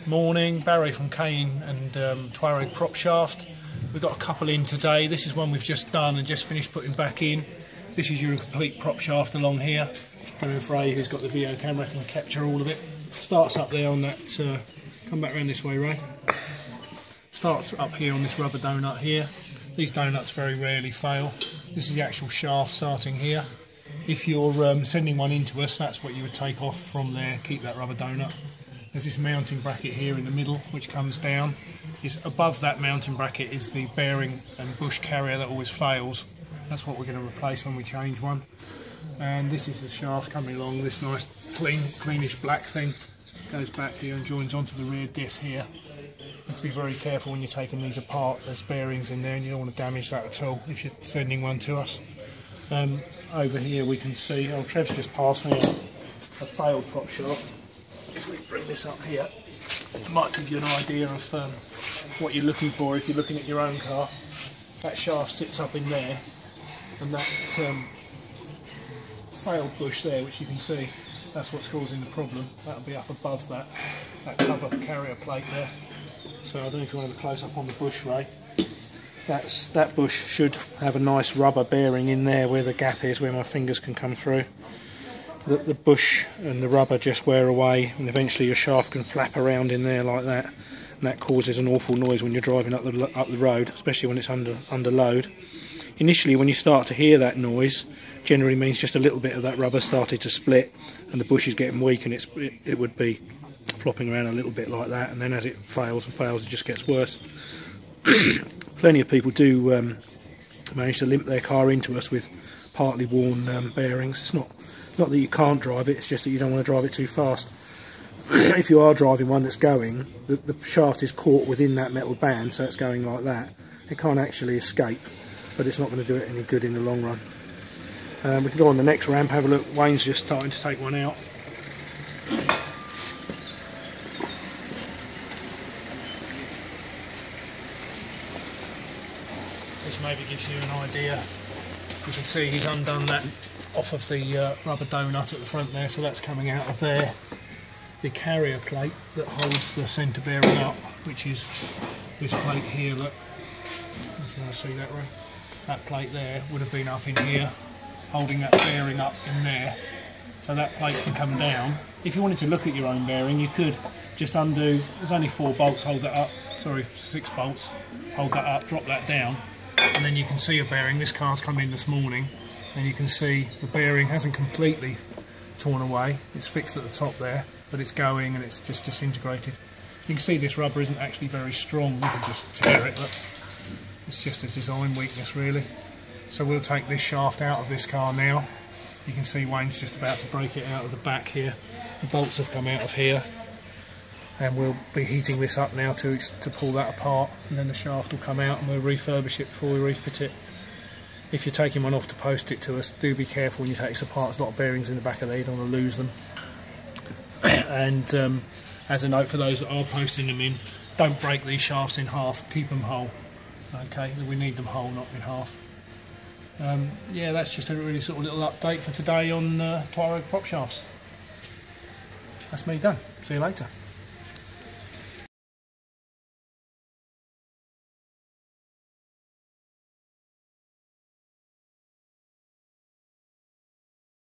Morning, Barry from Kane and Touareg Propshaft. We've got a couple in today. This is one we've just done and just finished putting back in. This is your complete prop shaft along here. Don't know if Ray, who's got the video camera, can capture all of it. Starts up there on that, come back around this way, Ray. Starts up here on this rubber donut here. These donuts very rarely fail. This is the actual shaft starting here. If you're sending one into us, that's what you would take off from there, keep that rubber donut. There's this mounting bracket here in the middle which comes down. Above that mounting bracket is the bearing and bush carrier that always fails. That's what we're going to replace when we change one. And this is the shaft coming along, this nice cleanish black thing. Goes back here and joins onto the rear diff here. You have to be very careful when you're taking these apart. There's bearings in there and you don't want to damage that at all if you're sending one to us. Over here we can see, Trev's just passed me a failed prop shaft. If we bring this up here, it might give you an idea of what you're looking for if you're looking at your own car. That shaft sits up in there, and that failed bush there, which you can see, that's what's causing the problem. That'll be up above that cover carrier plate there. So I don't know if you want to have a close up on the bush, Ray. That bush should have a nice rubber bearing in there where the gap is, where my fingers can come through. The bush and the rubber just wear away, and eventually your shaft can flap around in there like that, and that causes an awful noise when you're driving up the road, especially when it's under load. Initially, when you start to hear that noise, generally means just a little bit of that rubber started to split, and the bush is getting weak, and it would be flopping around a little bit like that. And then as it fails and fails, it just gets worse. Plenty of people do manage to limp their car into us with partly worn bearings. It's not that you can't drive it, it's just that you don't want to drive it too fast. If you are driving one that's going, the shaft is caught within that metal band, so it's going like that. It can't actually escape, but it's not going to do it any good in the long run. We can go on the next ramp, have a look. Wayne's just starting to take one out. This maybe gives you an idea. You can see he's undone that off of the rubber donut at the front there, so that's coming out of there. The carrier plate that holds the centre bearing up, which is this plate here, look, if you want to see that, Ray, that plate there would have been up in here, holding that bearing up in there, so that plate can come down. If you wanted to look at your own bearing, you could just undo, there's only 4 bolts, hold that up, sorry, 6 bolts, hold that up, drop that down, and then you can see a bearing. This car's come in this morning, and you can see the bearing hasn't completely torn away. It's fixed at the top there, but it's going and it's just disintegrated. You can see this rubber isn't actually very strong. You can just tear it, but it's just a design weakness really. So we'll take this shaft out of this car now. You can see Wayne's just about to break it out of the back here. The bolts have come out of here, and we'll be heating this up now to pull that apart, and then the shaft will come out and we'll refurbish it before we refit it. If you're taking one off to post it to us, do be careful when you take this apart. There's a lot of bearings in the back of there, you don't want to lose them. And as a note for those that are posting them in, don't break these shafts in half, keep them whole. Okay, we need them whole, not in half. Yeah, that's just a really sort of little update for today on Touareg Propshafts. That's me done. See you later.